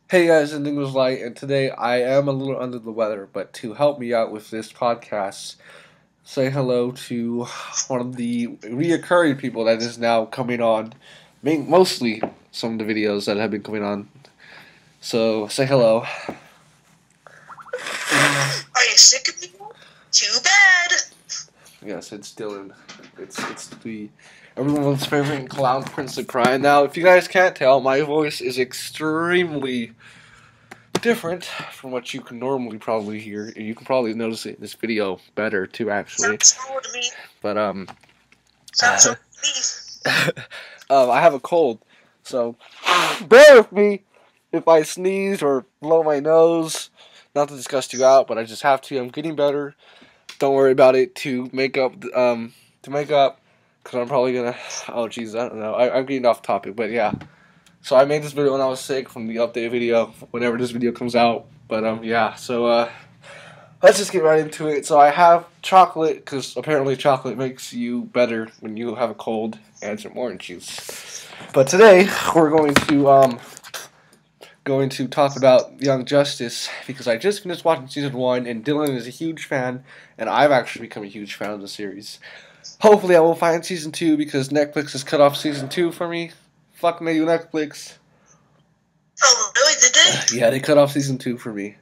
Hey guys, Enigma's Light, and today I am a little under the weather, but to help me out with this podcast, say hello to one of the reoccurring people that is now coming on, mostly some of the videos that have been coming on. So say hello. Are you sick of me? Too bad. Yes, it's Dylan. It's the everyone's favorite clown Prince of Crime. Now, if you guys can't tell, my voice is extremely different from what you can normally probably hear. You can probably notice it in this video better too, actually. Sounds wrong with me. But Sounds wrong with me. I have a cold, so bear with me if I sneeze or blow my nose. Not to disgust you out, but I just have to. I'm getting better. Don't worry about it. To make up, because I'm probably gonna. Oh jeez, I don't know. I'm getting off topic, but yeah. So I made this video when I was sick from the update video, whenever this video comes out. But yeah, so let's just get right into it. So I have chocolate, because apparently chocolate makes you better when you have a cold, and some orange juice. But today we're going to talk about Young Justice, because I just finished watching season 1, and Dylan is a huge fan, and I've actually become a huge fan of the series. Hopefully I will find season 2, because Netflix has cut off season 2 for me. Fuck me, you Netflix. Oh, really? Did they? Yeah, they cut off season 2 for me.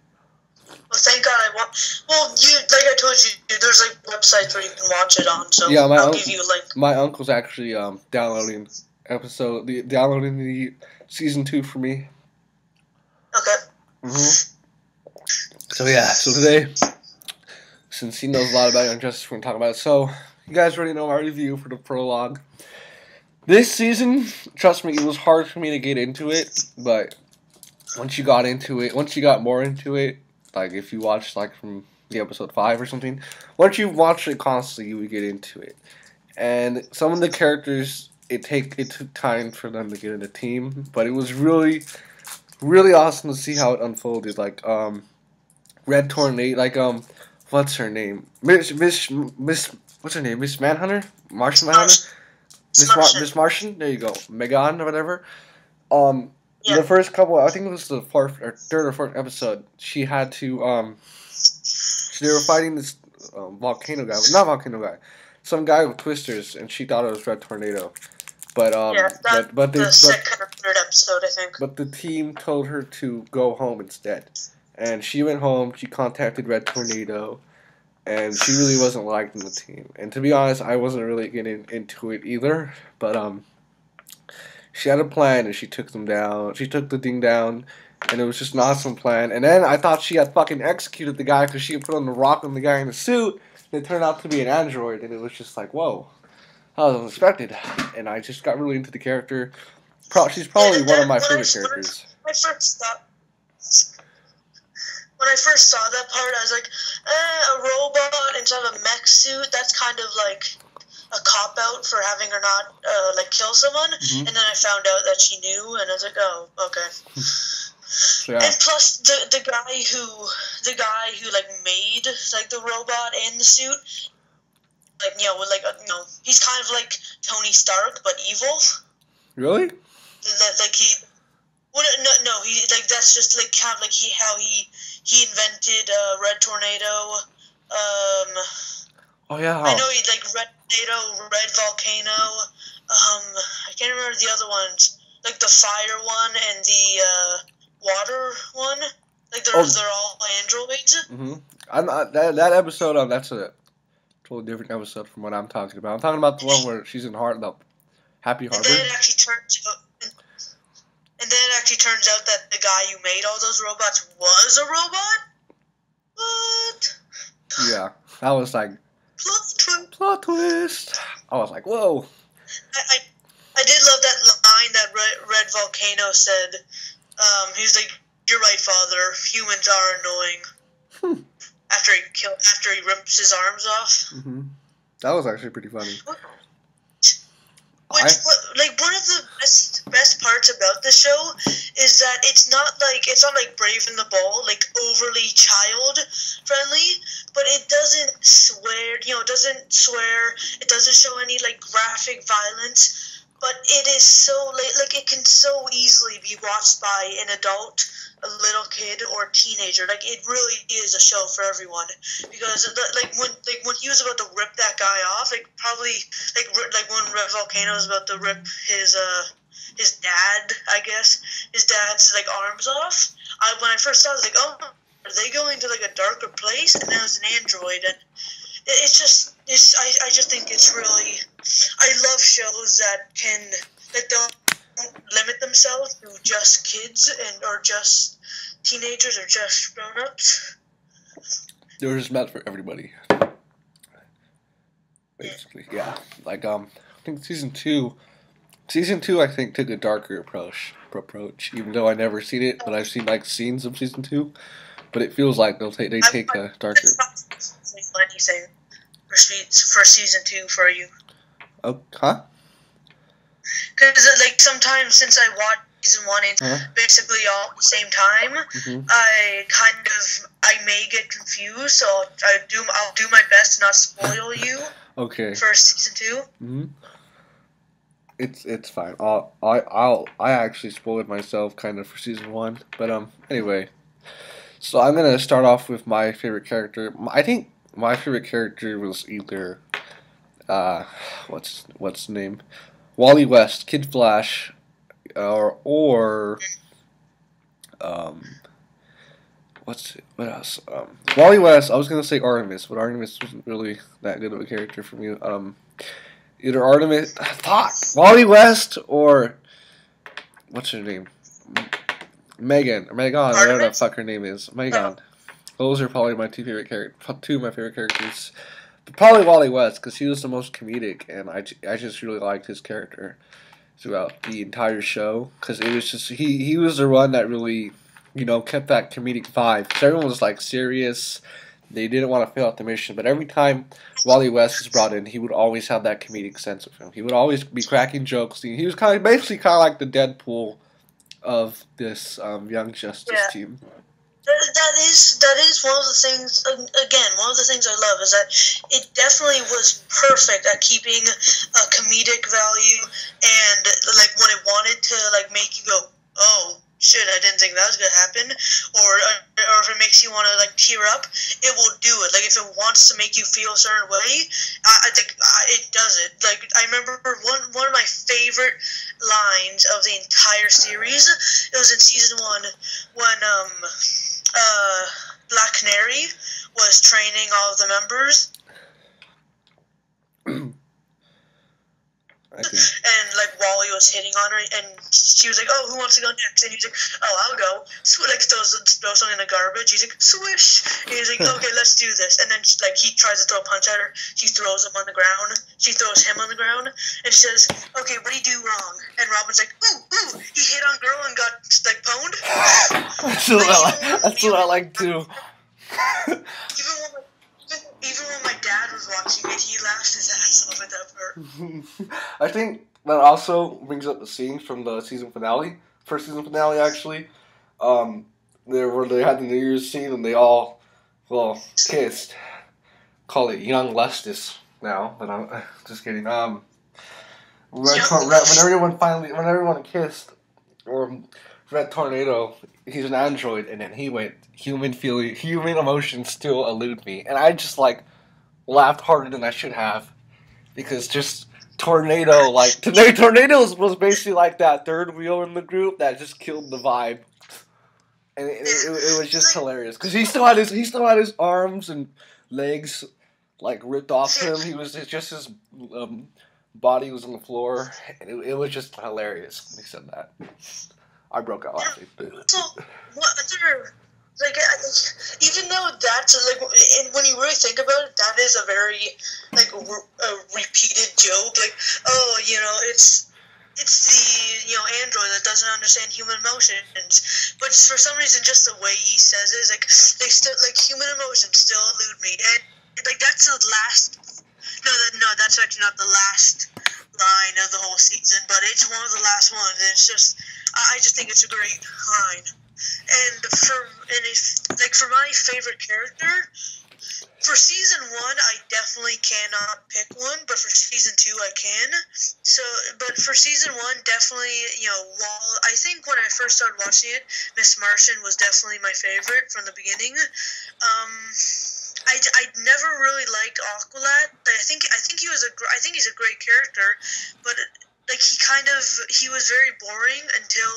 Well, thank God I watched. Well, like I told you, there's like websites where you can watch it on. So Yeah, I'll give you a link. My uncle's actually downloading the season 2 for me. Okay. So yeah, so today, since he knows a lot about Young Justice, we're gonna talk about it. So you guys already know my review for the prologue. This season, trust me, it was hard for me to get into it, but once you got more into it, like if you watched like from the episode 5 or something, once you watched it constantly, you would get into it. And some of the characters, it took time for them to get in the team, but it was really awesome to see how it unfolded. Like Red Tornado, like what's her name? Miss what's her name? Miss Manhunter? Martian Manhunter? Miss Martian? There you go. Megan or whatever. Yeah. The first couple, I think it was the third or fourth episode, she had to they were fighting this volcano guy, not volcano guy, some guy with twisters, and she thought it was Red Tornado. But the second or third episode, I think. But the team told her to go home instead, and she went home. She contacted Red Tornado, and she really wasn't liking the team. And to be honest, I wasn't really getting into it either. But she had a plan, and she took them down. She took the thing down, and it was just an awesome plan. And then I thought she had fucking executed the guy because she had put on the rock on the guy in the suit. And it turned out to be an android, and it was just like, whoa. I was unexpected, and I just got really into the character. She's probably one of my favorite characters. When I first saw that part, I was like, a robot instead of a mech suit, that's kind of like a cop-out for having her not, kill someone. Mm-hmm. And then I found out that she knew, and I was like, oh, okay. Yeah. And plus, the guy who made, the robot and the suit, he's kind of like Tony Stark, but evil. Really? That's just kind of how he invented Red Tornado. Oh yeah. I know he Red Tornado, Red Volcano. I can't remember the other ones, like the fire one and the water one. They're all androids. Mm-hmm. That episode. That's a totally different episode from what I'm talking about. I'm talking about the one where she's in Happy Harbor. And then it actually turns out that the guy who made all those robots was a robot. What? Yeah, that was like plot twist. I was like, whoa. I did love that line that Red Volcano said. He was like, "You're right, Father. Humans are annoying." After he rips his arms off. Mm-hmm. That was actually pretty funny. One of the best parts about the show is that it's not like Brave and the Bold, overly child friendly, but it doesn't swear. It doesn't show any graphic violence, but it is so it can so easily be watched by an adult a little kid or teenager. Like, it really is a show for everyone, because when he was about to rip that guy off, like probably like when Red Volcano was about to rip his dad, I guess, his dad's like arms off. When I first saw it, I was like, oh, are they going to like a darker place? And now it's an android, and I just think it's really, I love shows that don't limit themselves to just kids or just teenagers or just grown-ups. They're just meant for everybody. Basically, yeah. Like, I think season two, I think, took a darker approach. Even though I never seen it, but I've seen like scenes of season 2. But it feels like they take a darker. Anything for season 2 for you? Oh, huh? Because like sometimes since I watched season 1 and basically all at the same time, I may get confused. So I'll do my best to not spoil you. Okay. For season 2. Mm-hmm. It's fine. I actually spoiled myself kind of for season 1, but anyway. So I'm gonna start off with my favorite character. I think my favorite character was either what's the name? Wally West, Kid Flash, or what else? Wally West. I was gonna say Artemis, but Artemis wasn't really that good of a character for me. Either Artemis, Wally West, or what's her name? Megan, whatever the fuck her name is. Megan. Those are probably my two of my favorite characters. But probably Wally West, because he was the most comedic, and I just really liked his character throughout the entire show. Because it was just, he was the one that really, kept that comedic vibe. Because everyone was, like, serious. They didn't want to fail at the mission. But every time Wally West was brought in, he would always have that comedic sense of him. He would always be cracking jokes. He was basically kind of like the Deadpool of this Young Justice team. That is one of the things. Again, one of the things I love is that it definitely was perfect at keeping a comedic value, and like when it wanted to like make you go, oh shit, I didn't think that was gonna happen, or if it makes you want to like tear up, it will do it. Like if it wants to make you feel a certain way, I think it does it. Like I remember one of my favorite lines of the entire series. It was in season 1 when Black Canary was training all of the members. And like Wally was hitting on her, and she was like, "Oh, who wants to go next?" And he's like, "Oh, I'll go." So like throws something in the garbage. He's like, "Swish!" And he's like, "Okay, let's do this." And then like he tries to throw a punch at her. She throws him on the ground. She throws him on the ground, and she says, "Okay, what did he do wrong?" And Robin's like, "Ooh, he hit on girl and got like pwned." That's what I like too. Even when my dad was watching it, he laughed his ass off at that part. I think that also brings up the scene from the season finale, first season finale actually. Where they had the New Year's scene and they all, kissed. Call it Young Lestis now, but I'm just kidding. When everyone kissed, or Red Tornado, he's an android, and then he went, human emotions still elude me. And I just, laughed harder than I should have. Because just Tornado, Tornado was basically like that third wheel in the group that just killed the vibe. And it was just hilarious. Because he still had his arms and legs, ripped off him. His body was on the floor. And it was just hilarious when he said that. I broke out laughing. So, even though that's, when you really think about it, that is a very, repeated joke. It's the, android that doesn't understand human emotions. But for some reason, just the way he says it is, they still, human emotions still elude me. And, that's the last, no, that's actually not the last line of the whole season, but it's one of the last ones. And it's just, I just think it's a great line. And for my favorite character, For season 1, I definitely cannot pick one, but for season 2, I can. So, but for season 1, definitely, I think when I first started watching it, Miss Martian was definitely my favorite from the beginning. I never really liked Aqualad. I think he's a great character, but he was very boring until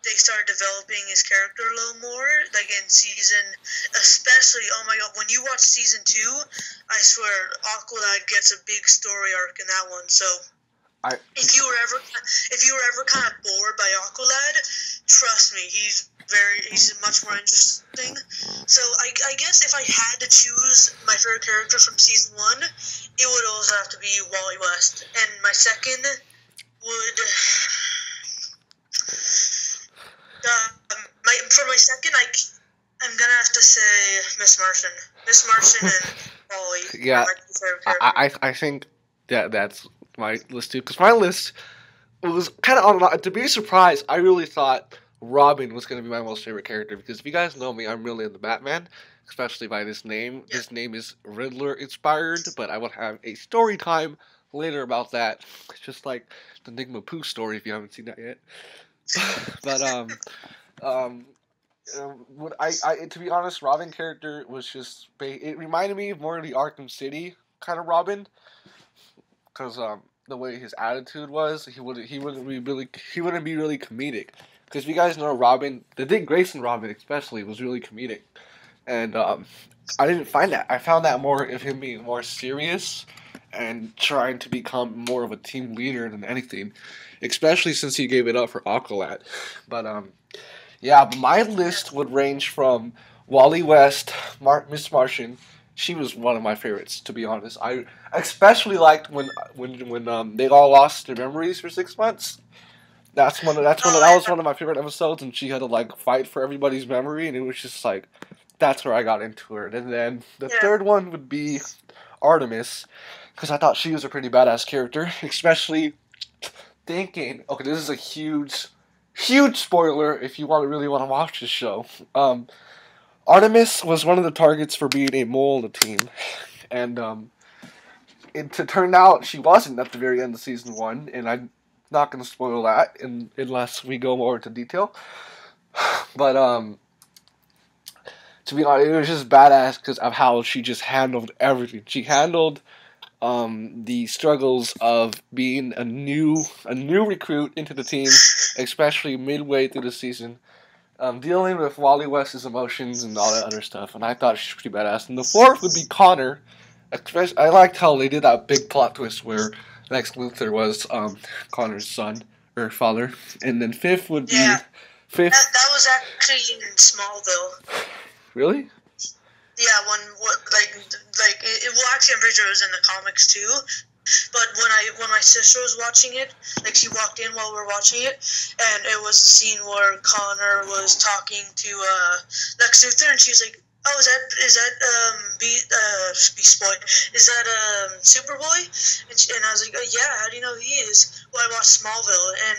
they started developing his character a little more, like in season, especially, oh my god, when you watch season 2, I swear, Aqualad gets a big story arc in that one, so if you were ever kind of bored by Aqualad, trust me, he's much more interesting. So I guess if I had to choose my favorite character from season 1, it would also have to be Wally West, and my second would... for my second, I'm gonna have to say Miss Martian. Miss Martian and Wally. Yeah, I think that's my list too. Because my list was kind of on. To be surprised, I really thought Robin was gonna be my most favorite character. Because if you guys know me, I'm really into Batman, especially by this name. Yeah. This name is Riddler inspired, but I will have a story time later about that. It's just like the Enigma Pooh story if you haven't seen that yet. But to be honest, Robin character was just it reminded me more of the Arkham City kind of Robin, because the way his attitude was, he wouldn't be really comedic. Because if you guys know Robin, the Dick Grayson Robin especially was really comedic, and I didn't find that. I found that more of him being more serious and trying to become more of a team leader than anything, especially since he gave it up for Aqualad. But my list would range from Wally West, Miss Martian. She was one of my favorites, to be honest. I especially liked when they all lost their memories for 6 months. That was one of my favorite episodes, and she had to fight for everybody's memory, and it was just that's where I got into her. And then the third one would be Artemis, because I thought she was a pretty badass character, especially thinking, okay, this is a huge spoiler if you really want to watch this show. Artemis was one of the targets for being a mole on the team, and it turned out she wasn't at the very end of season 1, and I'm not going to spoil that unless we go more into detail. But to be honest, it was just badass because of how she just handled everything. She handled the struggles of being a new recruit into the team, especially midway through the season, dealing with Wally West's emotions and all that other stuff, and I thought she was pretty badass. And the fourth would be Connor. I liked how they did that big plot twist where Lex Luthor was Connor's son or father, and then fifth would be that was actually in Smallville. Really? Yeah, actually, I'm pretty sure it was in the comics too. But when my sister was watching it, she walked in while we were watching it, and it was a scene where Connor was talking to Lex Luthor, and she was like, "Oh, is that Beast Boy? Is that Superboy?" And I was like, "Yeah, how do you know he is?" Well, I watched Smallville, and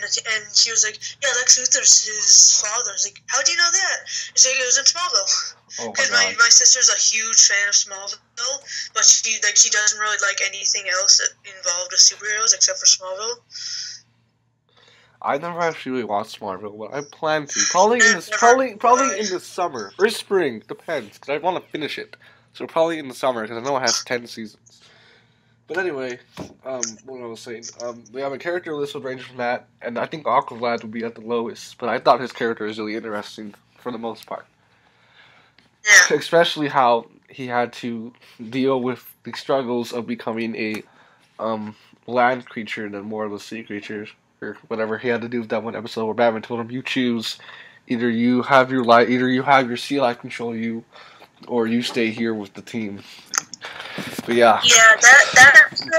she was like, "Yeah, Lex Luthor's his father." I was like, "How do you know that?" She's like, "It was in Smallville." Because my sister's a huge fan of Smallville, but she doesn't really like anything else involved with superheroes except for Smallville. I never actually really watched Smallville, but I plan to. Probably in the summer or spring, depends. Because I want to finish it, so probably in the summer because I know it has 10 seasons. But anyway, what I was saying, we have a character list would range from that, and I think Aqualad would be at the lowest. But I thought his character was really interesting for the most part. Yeah. Especially how he had to deal with the struggles of becoming a land creature than more of a sea creature, or whatever. He had to do with that one episode where Batman told him, "You choose. Either you have your sea life control you, or you stay here with the team." But yeah. Yeah, that episode.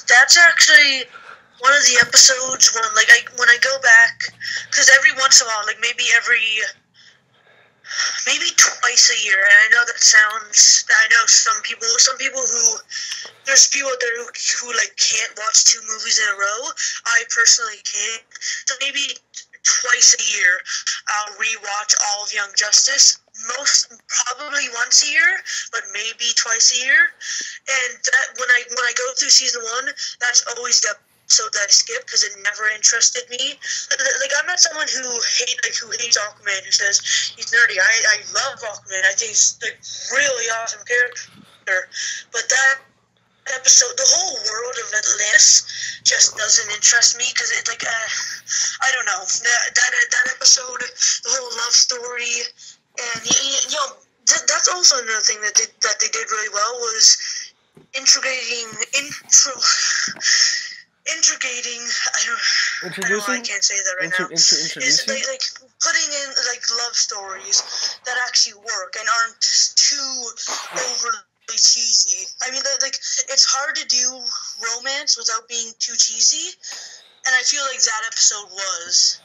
That's actually one of the episodes when I go back, because every once in a while, maybe twice a year, and I know that sounds. I know some people who. There's people out there who can't watch 2 movies in a row. I personally can't. So maybe twice a year, I'll rewatch all of Young Justice. probably once a year, but maybe twice a year. And that when I go through season 1, that's always the episode that I skip because it never interested me. Like I'm not someone who hates Aquaman, who says he's nerdy. I love Aquaman. I think he's a really awesome character. But that episode, the whole world of Atlantis just doesn't interest me because it I don't know, that episode, the whole love story, and that's also another thing that they did really well was integrating. I don't know, I can't say that right now. Is like putting in like love stories that actually work and aren't too overly cheesy. I mean, like it's hard to do romance without being too cheesy, and I feel like that episode was.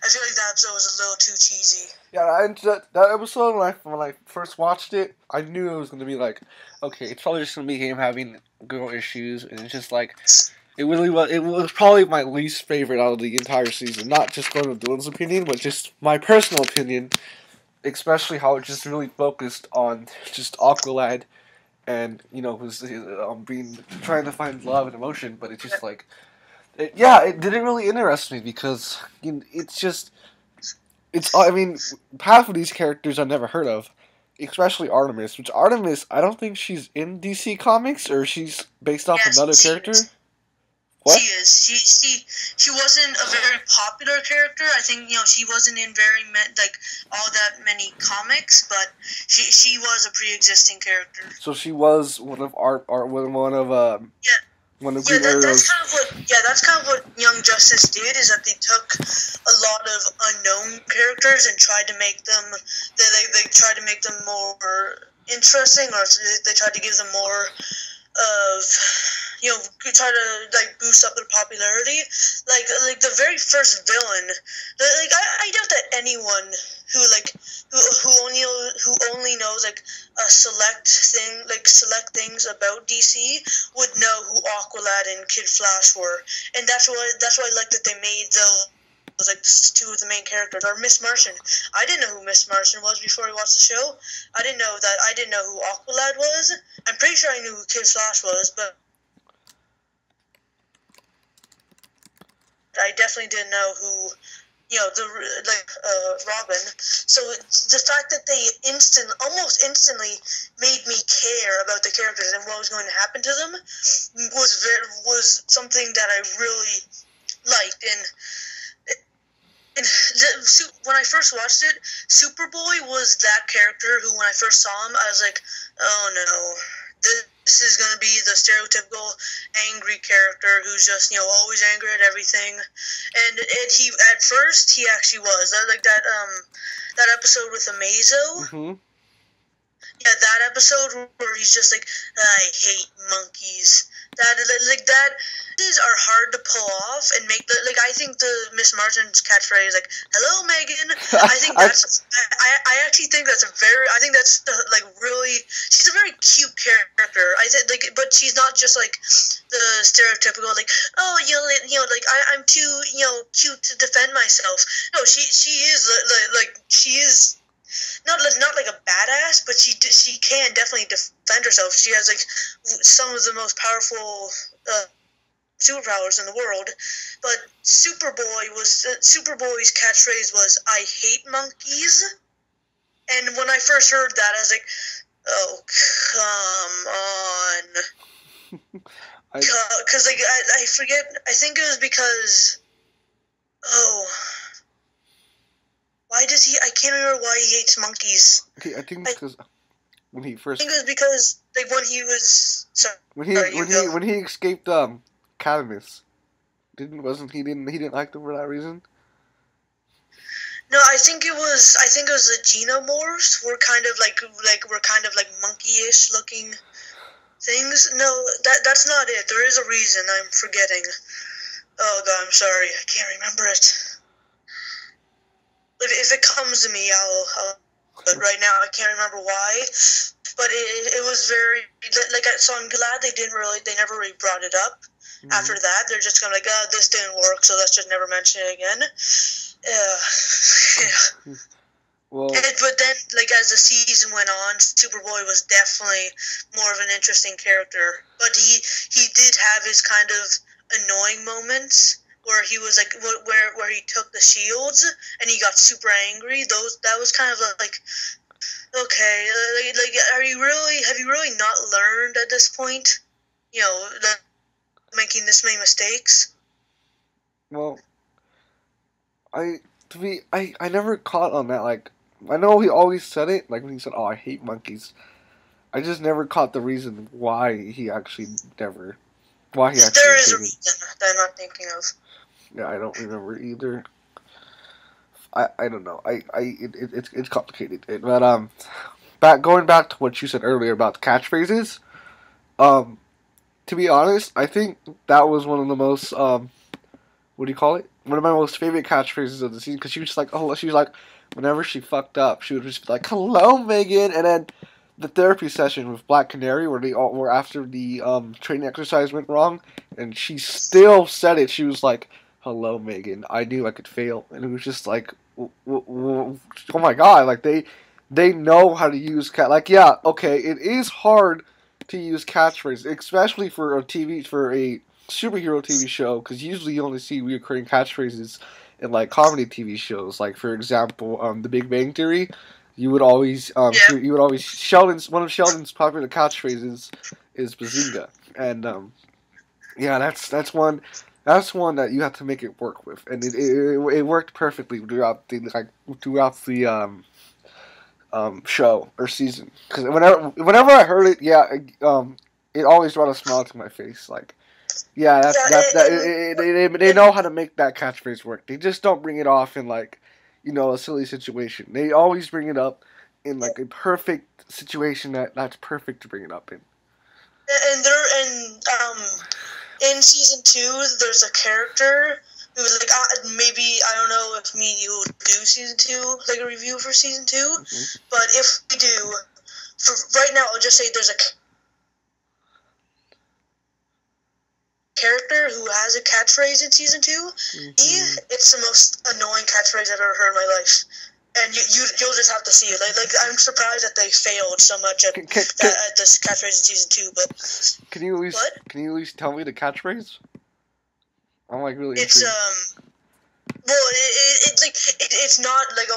I feel like that episode was a little too cheesy. Yeah, that episode when I first watched it, I knew it was gonna be like, okay, it's probably just gonna be him having girl issues, and it's just like. It really was. It was probably my least favorite out of the entire season. Not just going with Dylan's opinion, but just my personal opinion. Especially how it just really focused on just Aqualad, and who's trying to find love and emotion. But it's just like, it didn't really interest me because I mean, half of these characters I've never heard of, especially Artemis. Which Artemis, I don't think she's in DC Comics or she's based off another character. What? She is. She wasn't a very popular character. I think she wasn't in all that many comics, but she was a pre-existing character. So she was one of Green Arrow's. That's kind of what Young Justice did. Is that they took a lot of unknown characters and tried to make them. They tried to make them more interesting, or they tried to give them more of. Try to boost up their popularity. Like the very first villain. I doubt that anyone who only knows a select things about DC would know who Aqualad and Kid Flash were, and that's why I like that they made those two of the main characters. Or Miss Martian. I didn't know who Miss Martian was before I watched the show. I didn't know who Aqualad was. I'm pretty sure I knew who Kid Flash was, but I definitely didn't know who, Robin. So the fact that they almost instantly made me care about the characters and what was going to happen to them was something that I really liked. And when I first watched it, Superboy was that character who, when I first saw him, I was like, oh no. This is going to be the stereotypical angry character who's just, always angry at everything. And he, at first, he actually was. That episode with Amazo. Mm-hmm. Yeah, that episode where he's just like, I hate monkeys. That are hard to pull off and make I think the Miss Martin's catchphrase "Hello, Megan." I think that's I actually think that's really, she's a very cute character. I think but she's not just the stereotypical I'm too cute to defend myself. No, she is she is. Not like a badass, but she can definitely defend herself. She has some of the most powerful superpowers in the world. But Superboy's catchphrase was "I hate monkeys," and when I first heard that, I was like, "Oh, come on!" Because I forget. I think it was because why does he? I can't remember why he hates monkeys. Okay, I think it's because when he first. I think it was because when he was. Sorry, when he escaped Cadmus, he didn't like them for that reason. No, I think it was the Xenomorphs were kind of monkey-ish looking things. No, that's not it. There is a reason. I'm forgetting. Oh God, I'm sorry. I can't remember it. If it comes to me, I'll. But right now, I can't remember why. But it was very so I'm glad they never really brought it up. Mm-hmm. After that, they're just gonna this didn't work, so let's just never mention it again. Yeah. Well, but then, like, as the season went on, Superboy was definitely more of an interesting character. But he did have his kind of annoying moments where he was like, where he took the shields and he got super angry. That was kind of like, okay, like have you really not learned at this point? You know, making this many mistakes. Well, I never caught on that. Like, I know he always said it, like when he said, "Oh, I hate monkeys." I just never caught the reason why he actually There is a reason that I'm not thinking of. Yeah, I don't remember either. I don't know. It's complicated. But going back to what you said earlier about the catchphrases, to be honest, I think that was one of the most what do you call it? One of my most favorite catchphrases of the season, because she was like, whenever she fucked up, she would just be like, "Hello, Megan," and then the therapy session with Black Canary, where after the training exercise went wrong, and she still said it. She was like, "Hello, Megan. I knew I could fail," and it was just like, oh my god, like they know how to use like, yeah, okay, it is hard to use catchphrases, especially for a superhero TV show, because usually you only see recurring catchphrases in like comedy TV shows. Like, for example, The Big Bang Theory. You would always one of Sheldon's popular catchphrases is "Bazinga," and yeah, that's one that you have to make it work with, and it worked perfectly throughout the show or season. Because whenever I heard it, yeah, it always brought a smile to my face. Like, yeah, they know how to make that catchphrase work. They just don't bring it off in, like, a silly situation. They always bring it up in like a perfect situation that's perfect to bring it up in. And in season 2, there's a character who was like, maybe, I don't know if me and you will do season 2, like a review for season 2, but if we do, for right now, I'll just say there's a character who has a catchphrase in season 2. It's the most annoying catchphrase I've ever heard in my life. And you'll just have to see it. Like I'm surprised that they failed so much at this catchphrase in season 2. But can you at least tell me the catchphrase? I'm like really intrigued. Well, it's not like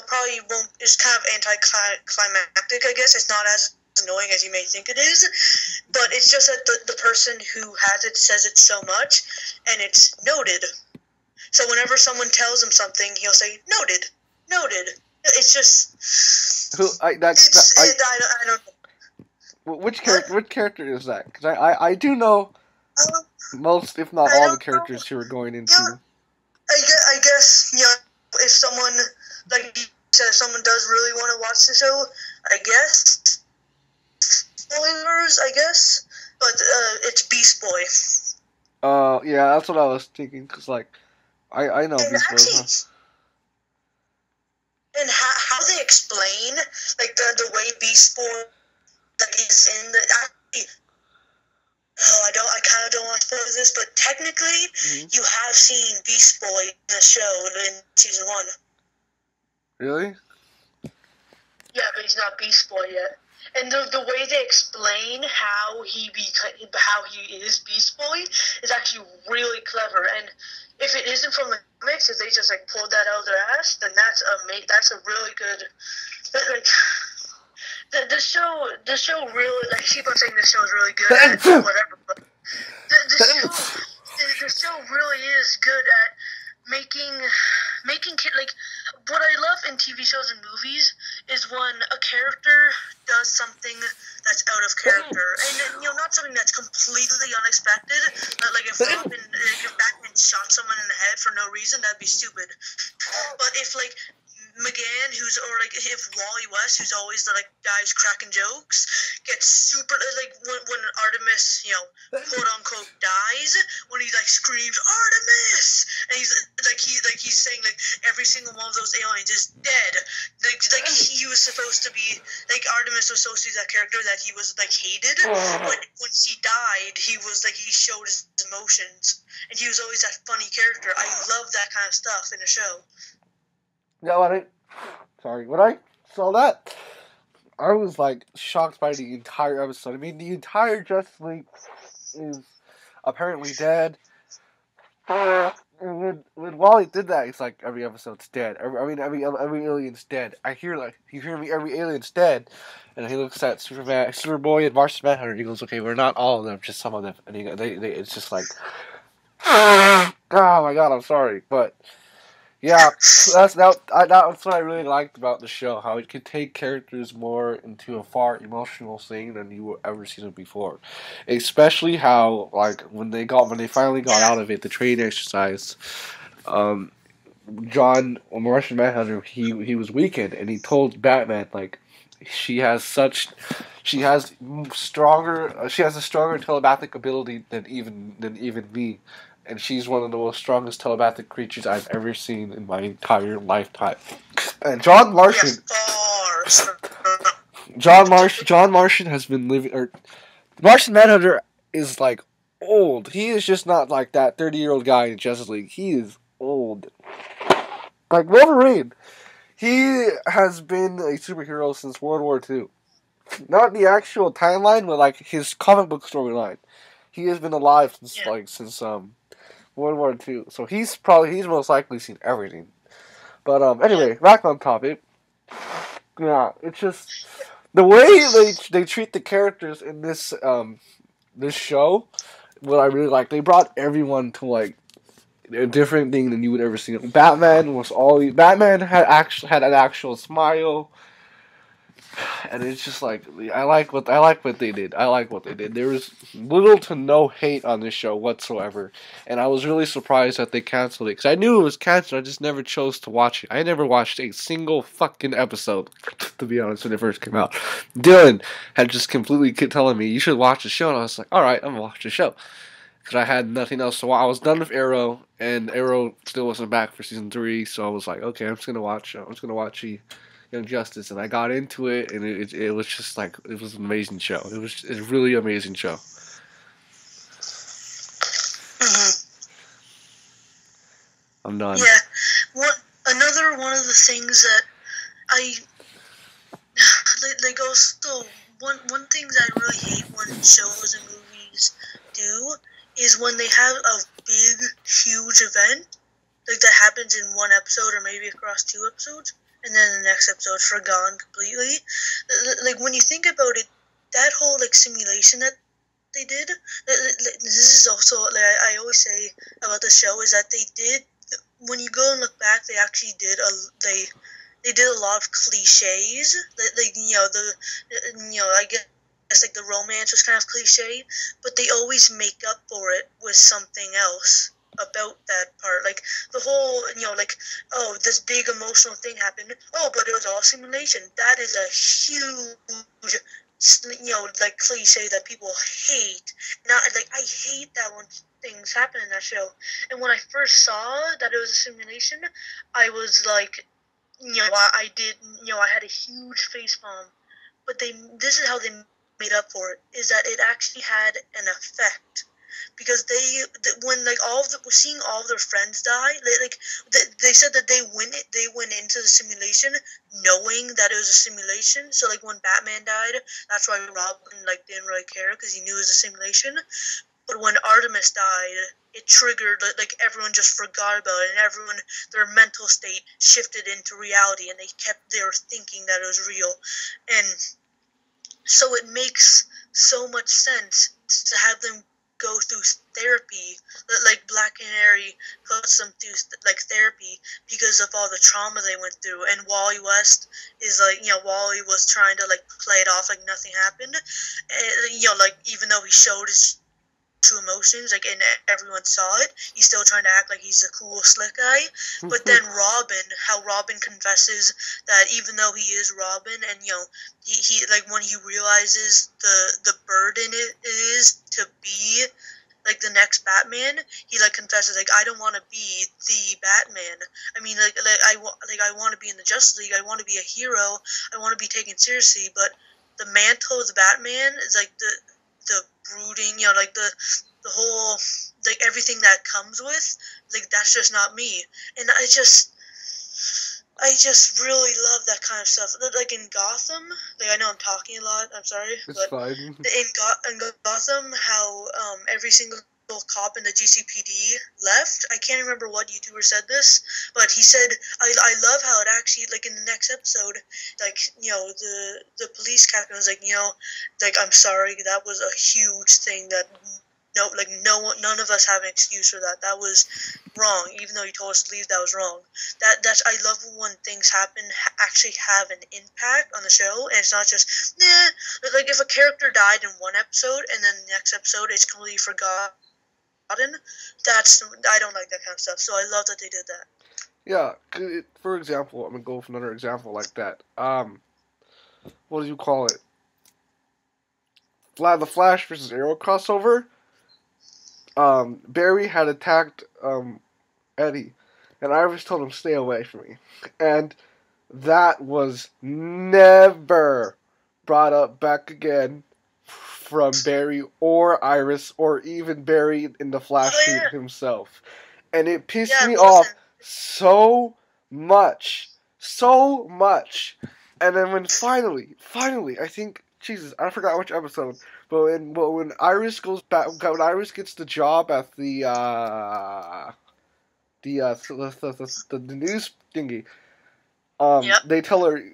it's kind of anticlimactic. I guess it's not as annoying as you may think it is, but it's just that the person who has it says it so much, and it's noted. So whenever someone tells him something, he'll say noted. It's just I don't know. Which character is that? Because I do know most, if not all, the characters who are going into. Yeah, I guess if someone someone does really want to watch the show, I guess spoilers. I guess, but it's Beast Boy. Yeah, that's what I was thinking. Cause like I know Beast Boy. And how they explain, like, the way Beast Boy is in the... I kind of don't want to spoil this, but technically, you have seen Beast Boy in the show in season 1. Really? Yeah, but he's not Beast Boy yet. And the way they explain how he is Beast Boy is actually really clever. And if it isn't from the comics, if they just like pulled that out of their ass, then that's a really good. Like the show really, like, keep on saying the show is really good at whatever, but the show really is good at making like, what I love in TV shows and movies is when a character does something that's out of character, and not something that's completely unexpected. Like if Batman shot someone in the head for no reason, that'd be stupid. But if like McGann, if Wally West, who's always the guy who's cracking jokes, gets super when Artemis, quote unquote dies, when he screams Artemis, and he's saying every single one of those aliens is dead. He was supposed to be Artemis was supposed to be that character that he was hated, but when she died, he was he showed his emotions, and he was always that funny character. I love that kind of stuff in a show. Yeah, what I So that I was like shocked by the entire episode. I mean, the entire Justice League is apparently dead. And when Wally did that, it's like every episode's dead. Every alien's dead. I hear like you hear me. Every alien's dead, and he looks at Superboy, and Martian Manhunter. He goes, "Okay, we're not all of them, just some of them." And it's just like, oh my god, I'm sorry, but yeah, that's what I really liked about the show. How it could take characters more into a far emotional thing than you were ever seen it before. Especially how like when they finally got out of it, the training exercise. Martian Manhunter, he was weakened, and he told Batman like she has a stronger telepathic ability than even me. And she's one of the most strongest telepathic creatures I've ever seen in my entire lifetime. And John Martian has been living. Or Martian Manhunter is like old. He is just not like that 30-year-old guy in Justice League. He is old. Like Wolverine, he has been a superhero since World War II. Not the actual timeline, but like his comic book storyline. He has been alive since World War II. So he's most likely seen everything. But anyway, back on topic. Yeah, it's just the way they treat the characters in this show. What I really like, they brought everyone to like a different thing than you would ever see. Batman had an actual smile. And it's just like I like what they did. There was little to no hate on this show whatsoever, and I was really surprised that they canceled it because I knew it was canceled. I just never chose to watch it. I never watched a single fucking episode, to be honest, when it first came out. Dylan had just completely telling me you should watch the show, and I was like, all right, I'm gonna watch the show because I had nothing else to watch. I was done with Arrow, and Arrow still wasn't back for season 3, so I was like, okay, I'm just gonna watch Young Justice, and I got into it, and it was just like it was an amazing show. It's a really amazing show. I'm done. Yeah, another one of the things that I like also one thing that I really hate when shows and movies do is when they have a big, huge event like that happens in one episode or maybe across 2 episodes. And then the next episode's forgone completely. Like, when you think about it, that whole, like, simulation that they did, this is also, like, I always say about the show, is that they did, when you go and look back, they actually did, they did a lot of cliches. Like, I guess, like, the romance was kind of cliche, but they always make up for it with something else about that part, like the whole, like, oh, this big emotional thing happened. Oh, but it was all simulation. That is a huge, like cliche that people hate. Not like I hate that when things happen in that show. And when I first saw that it was a simulation, I was like, I had a huge facepalm. But this is how they made up for it. Is that it actually had an effect. Because when like seeing all of their friends die, they said that they went into the simulation knowing that it was a simulation. So like when Batman died, that's why Robin like didn't really care because he knew it was a simulation. But when Artemis died, it triggered like everyone just forgot about it, and their mental state shifted into reality, and they were thinking that it was real, and so it makes so much sense to have them go through therapy, like Black Canary puts them through like therapy because of all the trauma they went through. And Wally West is like, Wally was trying to like play it off like nothing happened, and, like even though he showed his true emotions, like, and everyone saw it, he's still trying to act like he's a cool, slick guy. But then Robin confesses that even though he is Robin, and he like when he realizes the burden it is to be like the next Batman, he like confesses like, I don't want to be the Batman. I mean, I want to be in the Justice League. I want to be a hero. I want to be taken seriously. But the mantle of the Batman is like the brooding, like the whole, like everything that comes with, like that's just not me. And I just, I just really love that kind of stuff. Like in Gotham, like I know I'm talking a lot. I'm sorry, It's but fine. in Gotham, how every single cop in the GCPD left. I can't remember what YouTuber said this, but he said I love how it actually like in the next episode, like the police captain was like like I'm sorry, that was a huge thing that. None of us have an excuse for that. That was wrong. Even though you told us to leave, that was wrong. That's I love when things happen actually have an impact on the show, and it's not just like if a character died in one episode and then the next episode it's completely forgotten. That's I don't like that kind of stuff. So I love that they did that. Yeah, for example, I'm gonna go with another example like that. What do you call it? The Flash versus Arrow crossover. Barry had attacked Eddie, and Iris told him stay away from me, and that was never brought up back again from Barry or Iris or even Barry in the Flash suit himself, and it pissed me off so much, and then when finally, I think Jesus, I forgot which episode. But when Iris goes back, when Iris gets the job at the news thingy, they tell her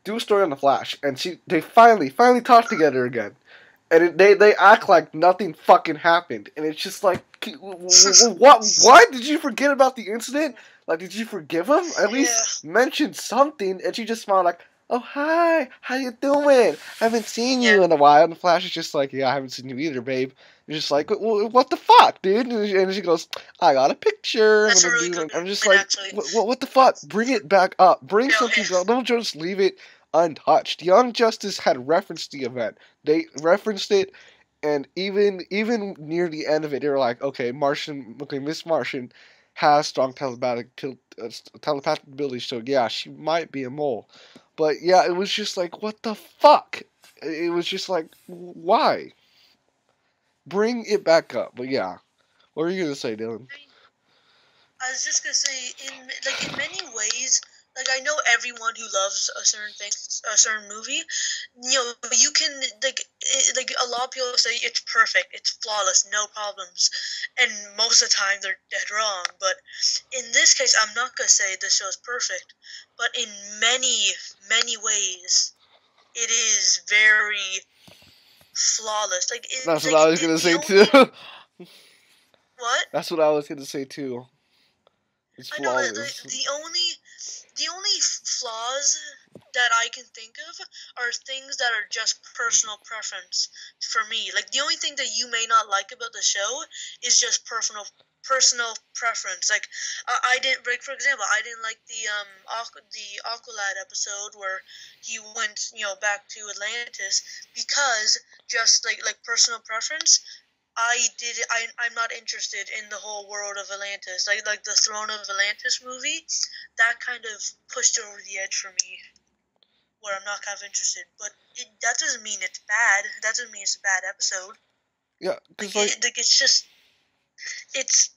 do a story on the Flash, and they finally talk together again, and they act like nothing fucking happened, and it's just like, what did you forget about the incident? Like, did you forgive him? At least mention something, and she just smiled like, oh, hi, how you doing? I haven't seen you in a while. And the Flash is just like, yeah, I haven't seen you either, babe. You're just like, what the fuck, dude? And she goes, I got a picture. That's a really good I'm just like, what the fuck? Bring it back up. Bring something up. Don't just leave it untouched. Young Justice had referenced the event. They referenced it, and even near the end of it, they were like, Miss Martian has strong telepathic abilities, so yeah, she might be a mole. But yeah, it was just like, what the fuck? It was just like, why? Bring it back up. But yeah, what were you gonna say, Dylan? I was just gonna say, in many ways, like I know everyone who loves a certain movie, you can like a lot of people say it's perfect, it's flawless, no problems, and most of the time they're dead wrong. But in this case, I'm not gonna say this show is perfect, but in many ways, it is very flawless. Like that's what I was gonna say too. What? That's what I was gonna say too. It's flawless. I know the only flaws that I can think of are things that are just personal preference for me. Like the only thing that you may not like about the show is just personal preference. Like I didn't, like for example, I didn't like the Aqualad episode where he went back to Atlantis because just like personal preference. I'm not interested in the whole world of Atlantis. Like the Throne of Atlantis movie, that kind of pushed over the edge for me, where I'm not kind of interested. But that doesn't mean it's bad. That doesn't mean it's a bad episode. Yeah, because it's just it's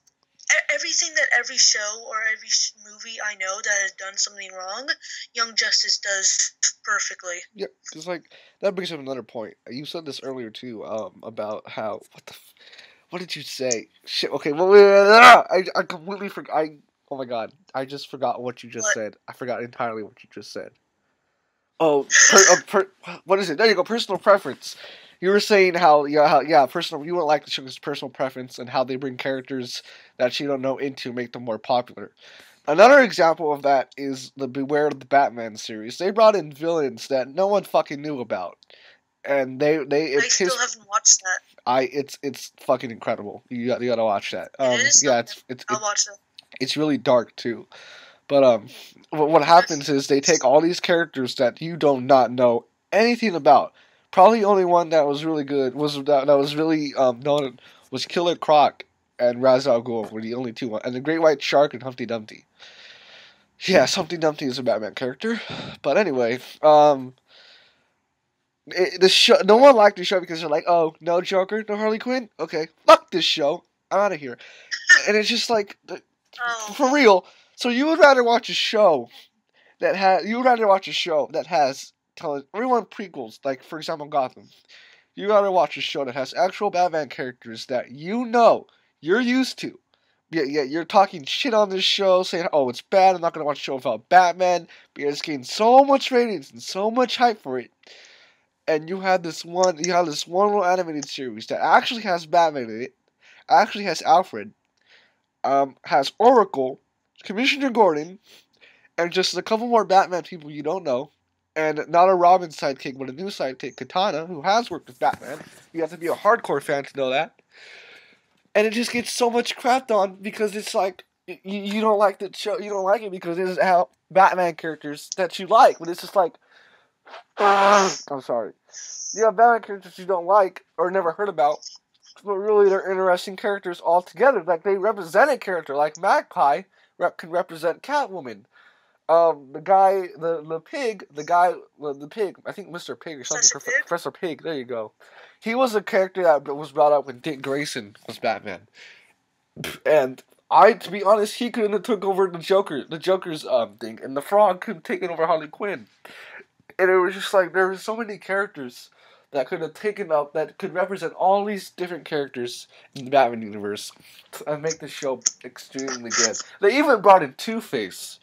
everything that every show or every movie I know that has done something wrong, Young Justice does perfectly. Yeah, because that brings up another point. You said this earlier too, about how what did you say? Shit. Okay, well, I completely forgot. Oh my god, I just forgot what you just said. I forgot entirely what you just said. Oh, what is it? There you go. Personal preference. You were saying how personal. You wouldn't like the show's personal preference and how they bring characters that you don't know into make them more popular. Another example of that is the Beware of the Batman series. They brought in villains that no one fucking knew about, and I still haven't watched that. It's fucking incredible. You gotta watch that. It's I'll watch that. It's really dark too. But what happens is they take all these characters that you do not know anything about. Probably only one that was really good was really known was Killer Croc and Ra's al Ghul were the only two ones, and the Great White Shark and Humpty Dumpty. Yes, Humpty Dumpty is a Batman character, but anyway, the show. No one liked the show because they're like, oh, no Joker, no Harley Quinn. Okay, fuck this show. I'm out of here. And it's just like, for real. So you would rather watch a show you would rather watch a show that has telling everyone prequels, like for example Gotham. You gotta watch a show that has actual Batman characters that you're used to. Yeah, you're talking shit on this show, saying, "Oh, it's bad. I'm not gonna watch a show about Batman," because it's getting so much ratings and so much hype for it. And you have this one little animated series that actually has Batman in it, actually has Alfred, has Oracle, Commissioner Gordon, and just a couple more Batman people you don't know. And not a Robin sidekick, but a new sidekick, Katana, who has worked with Batman. You have to be a hardcore fan to know that. And it just gets so much crapped on because it's like you don't like the show. You don't like it because it is how Batman characters that you like. But it's just like, I'm sorry. You have Batman characters you don't like or never heard about, but really they're interesting characters altogether. Like they represent a character, like Magpie can represent Catwoman. The guy, the pig, the pig, I think Mr. Pig or something, Professor Pig, there you go. He was a character that was brought up when Dick Grayson was Batman. And to be honest, he couldn't have took over the Joker's thing, and the Frog couldn't take it over Harley Quinn. And it was just like, there were so many characters that could have taken up, that could represent all these different characters in the Batman universe and make the show extremely good. They even brought in Two-Face.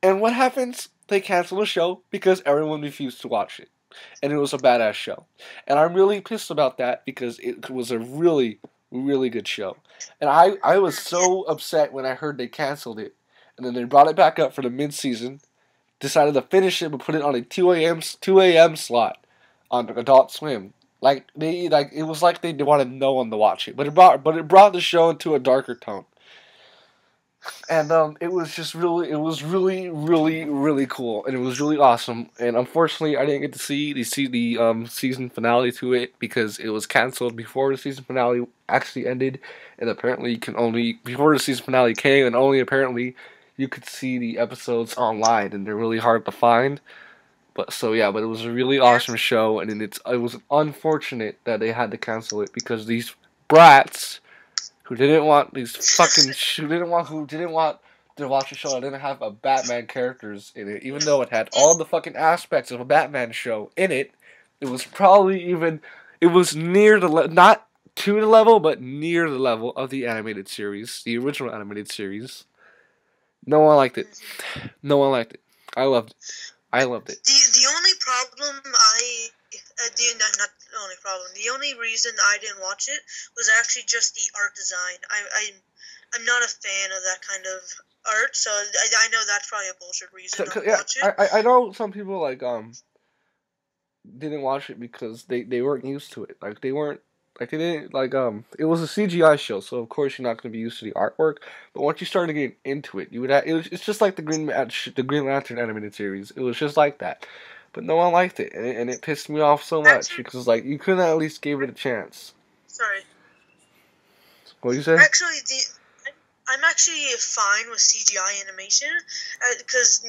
And what happens? They cancel the show because everyone refused to watch it. And it was a badass show. And I'm really pissed about that because it was a really, really good show. And I was so upset when I heard they canceled it. And then they brought it back up for the mid-season, decided to finish it but put it on a 2 a.m. slot on Adult Swim. It was like they wanted no one to watch it. But it brought the show into a darker tone. And it was really, really, really cool, and it was really awesome. And unfortunately, I didn't get to see the season finale to it because it was canceled before the season finale actually ended. And apparently, before the season finale came, and only apparently you could see the episodes online, and they're really hard to find. But it was a really awesome show, and it was unfortunate that they had to cancel it because these brats who didn't want to watch a show that didn't have a Batman characters in it, even though it had all the fucking aspects of a Batman show in it. It was near not to the level, but near the level of the animated series, the original animated series. No one liked it. No one liked it. I loved it. The only problem the only reason I didn't watch it was actually just the art design. I'm not a fan of that kind of art, so I know that's probably a bullshit reason to watch it. I know some people didn't watch it because they weren't used to it. Like they weren't like they didn't it was a CGI show, so of course you're not going to be used to the artwork. But once you started getting into it, it's just like the Green Lantern animated series. It was just like that. But no one liked it, and it pissed me off so much because you couldn't at least give it a chance. Sorry. What did you say? Actually, I'm actually fine with CGI animation because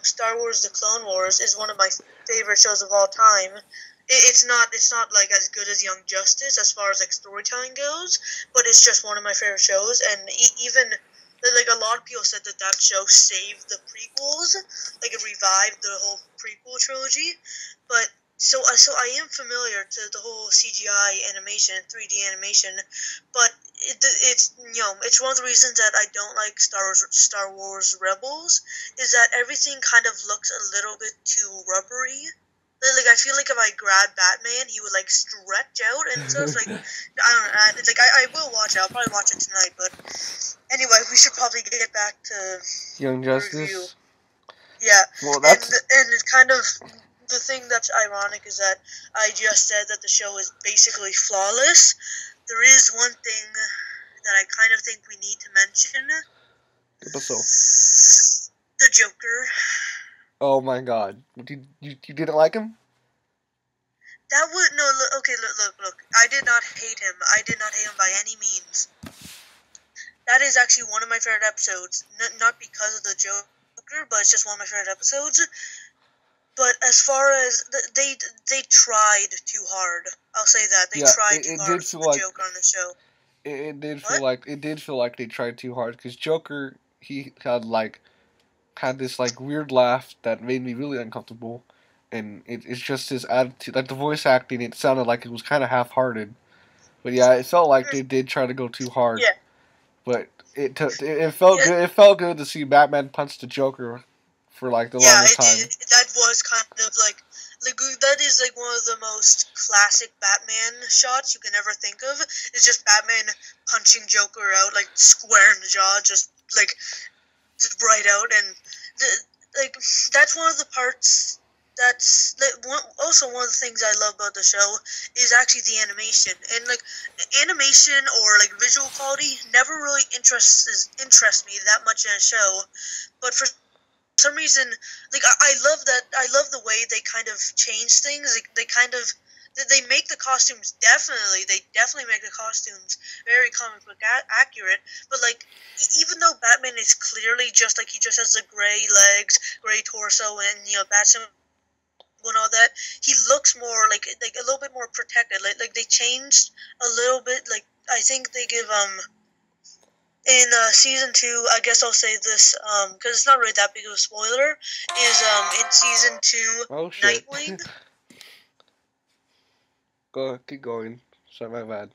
Star Wars: The Clone Wars is one of my favorite shows of all time. It's not like as good as Young Justice as far as like storytelling goes, but it's just one of my favorite shows, and even. Like, a lot of people said that show saved the prequels, like, it revived the whole prequel trilogy, but, so I am familiar to the whole CGI animation, 3D animation, but it's one of the reasons that I don't like Star Wars Rebels, is that everything kind of looks a little bit too rubbery. Like, I feel like if I grabbed Batman, he would, like, stretch out and stuff. Like, I don't know. It's like, I will watch it. I'll probably watch it tonight. But anyway, we should probably get back to Young Justice. Review. Yeah. Well, and it's kind of the thing that's ironic is that I just said that the show is basically flawless. There is one thing that I kind of think we need to mention. The Joker. Oh my God! You didn't like him? Okay. Look. I did not hate him. I did not hate him by any means. That is actually one of my favorite episodes. Not because of the Joker, but it's just one of my favorite episodes. But as far as they tried too hard, I'll say that they tried too hard for the Joker on the show. It did feel like they tried too hard because Joker, he had had this like weird laugh that made me really uncomfortable, and it's just his attitude, like the voice acting. It sounded like it was kind of half-hearted, but yeah, it felt like they did try to go too hard. Yeah. But it felt good. It felt good to see Batman punch the Joker for like the longest time. That was kind of like that is like one of the most classic Batman shots you can ever think of. It's just Batman punching Joker out like square in the jaw, just like right out, and like that's one of the parts. That's also one of the things I love about the show is actually the animation, and like animation or like visual quality never really interests me that much in a show, but for some reason, like I love that. I love the way they kind of change things. Like they make the costumes they definitely make the costumes very comic book accurate. But like even though Batman is clearly just like he just has the gray legs, gray torso, and Batman and all that, he looks more like a little bit more protected. Like they changed a little bit. Like I think they give in season 2, I guess I'll say this because it's not really that big of a spoiler. Is in season 2, Nightwing. Keep going. Sorry, my bad.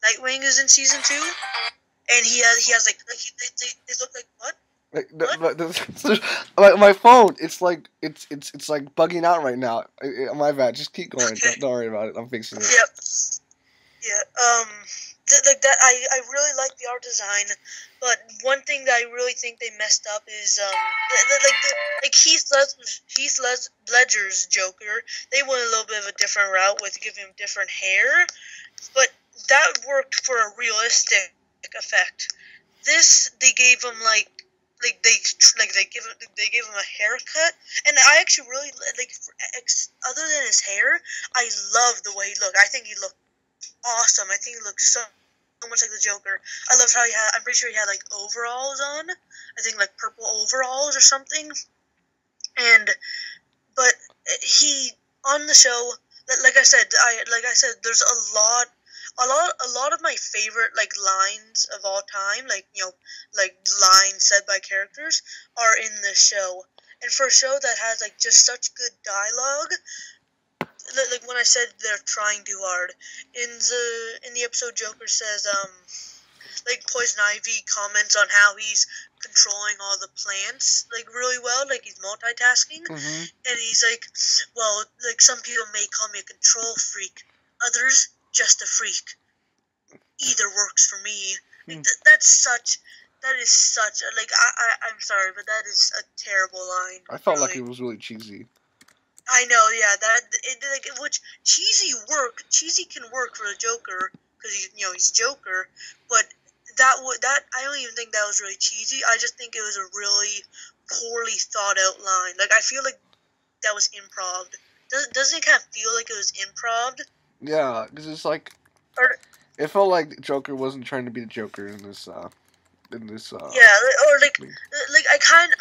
Nightwing is in season 2, and he has like they look like what? Like my phone, it's like bugging out right now. My bad. Just keep going. Okay. Don't worry about it. I'm fixing it. Yep. Yeah. Like that, I really like the art design, but one thing that I really think they messed up is like Heath Ledger's Joker. They went a little bit of a different route with giving him different hair, but that worked for a realistic effect. This they gave him they gave him a haircut, and I actually really other than his hair, I love the way he looked. I think he looked awesome. I think he looks so much like the Joker. I loved how I'm pretty sure he had like overalls on. I think like purple overalls or something. But he on the show, like I said, there's a lot of my favorite like lines of all time, like lines said by characters are in this show. And for a show that has like just such good dialogue, like when I said they're trying too hard, in the episode Joker says like Poison Ivy comments on how he's controlling all the plants like really well, like he's multitasking, and he's like, well, like some people may call me a control freak, others just a freak. Either works for me. Like, that is such a, like I'm sorry, but that is a terrible line. I felt like it was really cheesy. I know, yeah, which cheesy can work for the Joker because he's Joker, but that I don't even think that was really cheesy. I just think it was a really poorly thought out line. Like I feel like that was improv. Doesn't it kind of feel like it was improv? Yeah, because it's like it felt like Joker wasn't trying to be the Joker in this. Yeah, or like I kind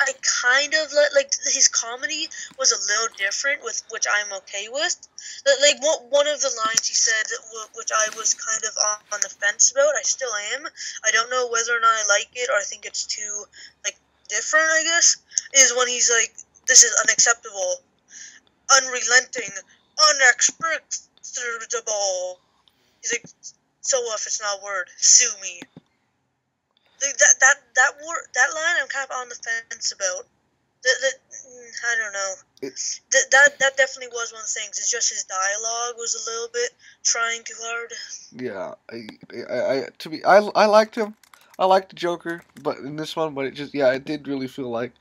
of like his comedy was a little different, with which I'm okay with. Like one of the lines he said, which I was kind of on the fence about, I still am. I don't know whether or not I like it or I think it's too like different. I guess is when he's like, "This is unacceptable, unrelenting, unexpectable." He's like, "So if it's not a word, sue me." That line I'm kind of on the fence about. I don't know. That definitely was one of the things. It's just his dialogue was a little bit trying too hard. Yeah, I liked him. I liked the Joker, but in this one, but it did really feel like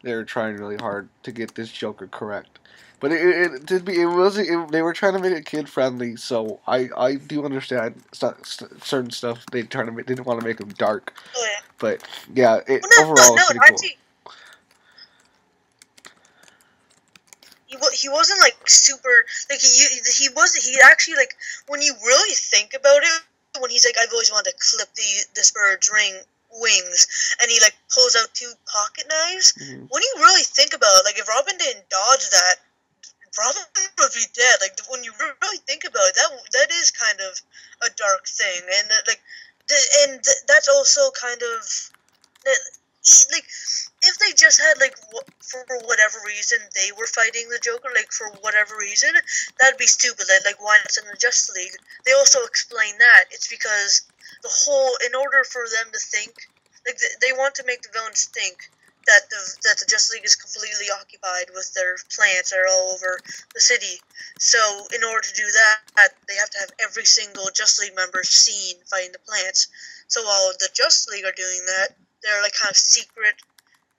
they were trying really hard to get this Joker correct. But they were trying to make it kid friendly, so I do understand certain stuff they didn't want to make him dark. Oh yeah. But yeah, overall it's pretty cool. He wasn't like super like he actually like when you really think about it, when he's like, I've always wanted to clip this bird's wings, and he like pulls out 2 pocket knives. Mm-hmm. When you really think about it, like if Robin didn't dodge that, Robin would be dead. Like when you really think about it, that is kind of a dark thing, and that's also kind of like, if they just had, like, for whatever reason, they were fighting the Joker, like, for whatever reason, that'd be stupid. Like, why not in the Justice League? They also explain that. It's because in order for them to think, like, they want to make the villains think that the Justice League is completely occupied with their plants that are all over the city. So, in order to do that, they have to have every single Justice League member seen fighting the plants. So while the Justice League are doing that, they're, like, kind of secret.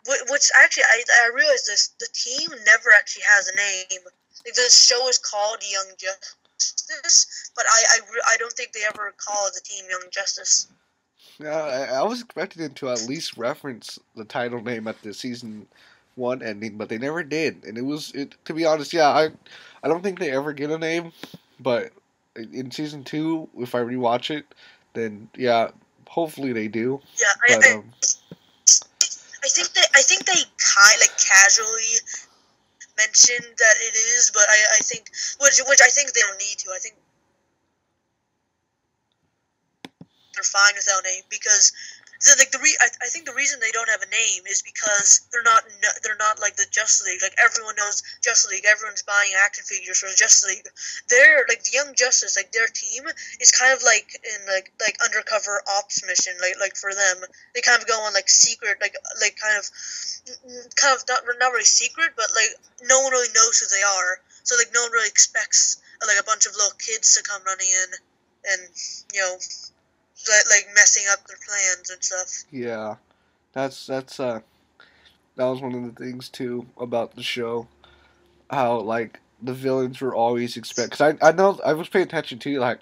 Which, actually, I realized this, the team never actually has a name. Like, the show is called Young Justice, but I don't think they ever call the team Young Justice. Yeah, I was expecting them to at least reference the title name at the season 1 ending, but they never did. And to be honest, yeah, I don't think they ever get a name, but in season 2, if I rewatch it, then yeah, hopefully they do. Yeah, but, I think they kind like casually mentioned that it is, but I think which I think they don't need to. I think they're fine without a name because I think the reason they don't have a name is because they're not like the Justice League. Like, everyone knows Justice League. Everyone's buying action figures for the Justice League. They're like the Young Justice. Like, their team is kind of like in like undercover ops mission. Like for them, they kind of go on like secret like kind of not really secret, but like no one really knows who they are. So like no one really expects like a bunch of little kids to come running in and like messing up their plans and stuff. Yeah, that was one of the things too about the show, how like the villains were always because I know I was paying attention to, like,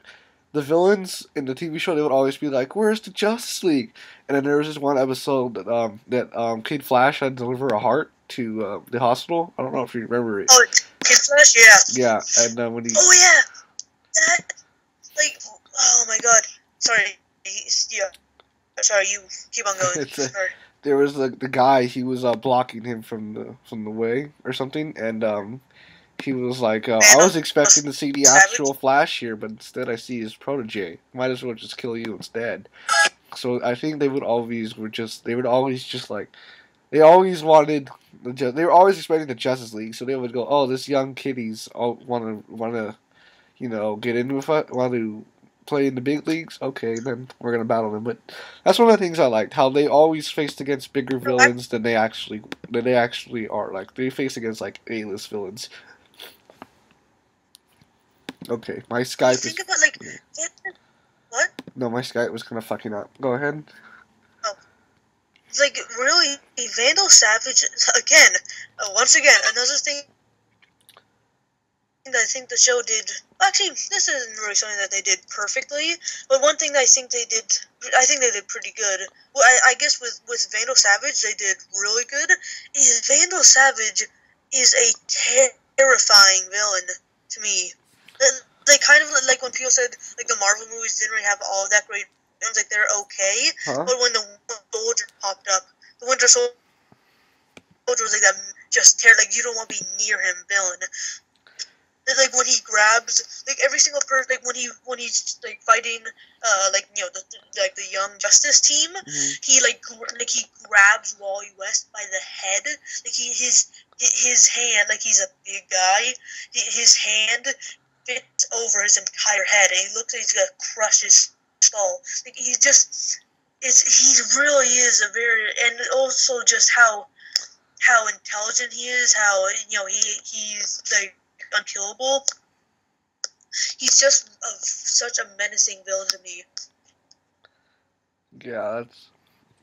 the villains in the TV show, they would always be like, "Where's the Justice League?" And then there was this one episode that Kid Flash had to deliver a heart to the hospital. I don't know if you remember it. Oh, Kid Flash, yeah. Yeah, and when he. Oh yeah, that like, oh my god, sorry. Yeah, sorry. You keep on going. There was the guy. He was blocking him from the way or something, and he was like, "I was expecting to see the actual Flash here, but instead I see his protege. Might as well just kill you instead." So I think they would always like, they always wanted they were always expecting the Justice League. So they would go, "Oh, this young kiddies all want to get in with it, want to play in the big leagues, okay, then we're gonna battle them." But that's one of the things I liked, how they always faced against bigger villains than they actually are. Like, they face against like A-list villains. Okay, my Skype is. About, like, what? No, my Skype was kind of fucking up. Go ahead. Oh, like, really, Vandal Savage again. Once again, another thing that I think the show did. Actually, this isn't really something that they did perfectly, but one thing that I think they did pretty good. Well, I guess with Vandal Savage, they did really good. Is Vandal Savage is a terrifying villain to me. Like, kind of like when people said like the Marvel movies didn't really have all that great villains, like they're okay, but when the Winter Soldier popped up, the Winter Soldier was like that just like you don't want to be near him villain. Like, when he grabs, like, every single person, like, when he's like fighting, like, the Young Justice team, he he grabs Wally West by the head, like, his hand, like, he's a big guy, his hand fits over his entire head, and he looks like he's gonna crush his skull. Like, he really is a very, and also just how intelligent he is, how, he's like unkillable. He's just such a menacing villain to me. Yeah,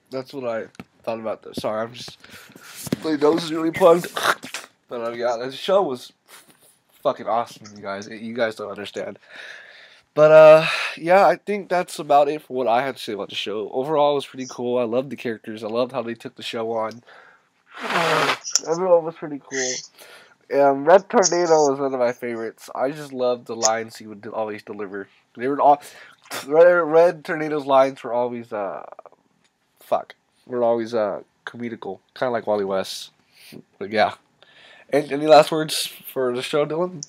that's what I thought about this. Sorry, I'm just, my nose is really plugged. But yeah, the show was fucking awesome, you guys. You guys don't understand. But yeah, I think that's about it for what I had to say about the show. Overall, it was pretty cool. I loved the characters. I loved how they took the show on. Everyone was pretty cool. Red Tornado was one of my favorites. I just loved the lines he would always deliver. They were all Red Tornado's lines were always comedical, kind of like Wally West. But yeah. And any last words for the show, Dylan?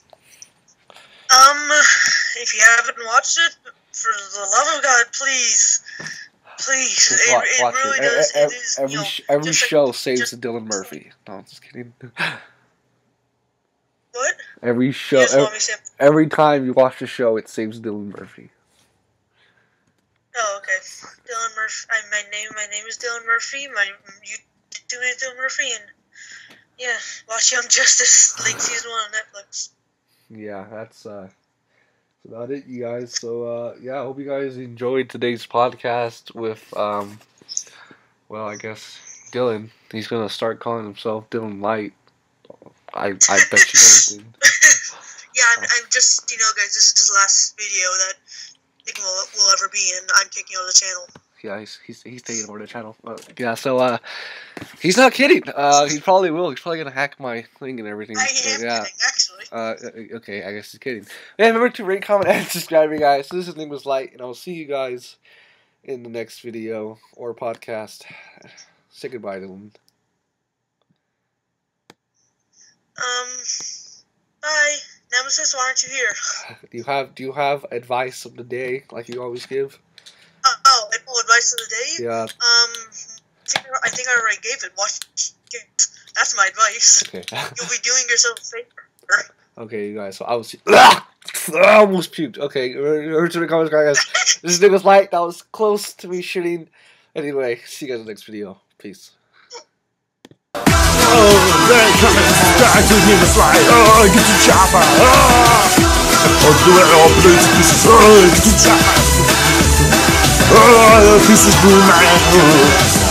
If you haven't watched it, for the love of God, please Please, Just it really does. It is, every show saves Dylan Murphy. No, I'm just kidding. What? Every show, every time you watch the show, it saves Dylan Murphy. Oh, okay. Dylan Murphy. My name is Dylan Murphy. My YouTube name is Dylan Murphy, and yeah, watch Young Justice League season 1 on Netflix. Yeah, that's about it, you guys. So yeah, I hope you guys enjoyed today's podcast with well, I guess Dylan. He's gonna start calling himself Dylan Light. I bet you guys did. Yeah, I'm just, guys, this is the last video that Nick will ever be in. I'm taking over the channel. Yeah, he's taking over the channel. Yeah, so he's not kidding. He probably will. He's probably gonna hack my thing and everything. I am kidding, actually. Okay, I guess he's kidding. Yeah, remember to rate, comment, and subscribe, you guys. This is Nicholas Light, and I'll see you guys in the next video or podcast. Say goodbye, Dylan. Bye. Nemesis, why aren't you here? Do you have advice of the day like you always give? Advice of the day? Yeah. I think I already gave it. Watch it. That's my advice. Okay. You'll be doing yourself a favor. Okay, you guys. So I was I almost puked. Okay, remember to the comments, guys. This is Nicholas Light. That was close to me shitting. Anyway, see you guys in the next video. Peace. Oh, they're coming back to Nicholas Light. Oh, get your chopper. Oh, do it all blue to pieces. Oh, get your chopper. Oh, pieces blue, man.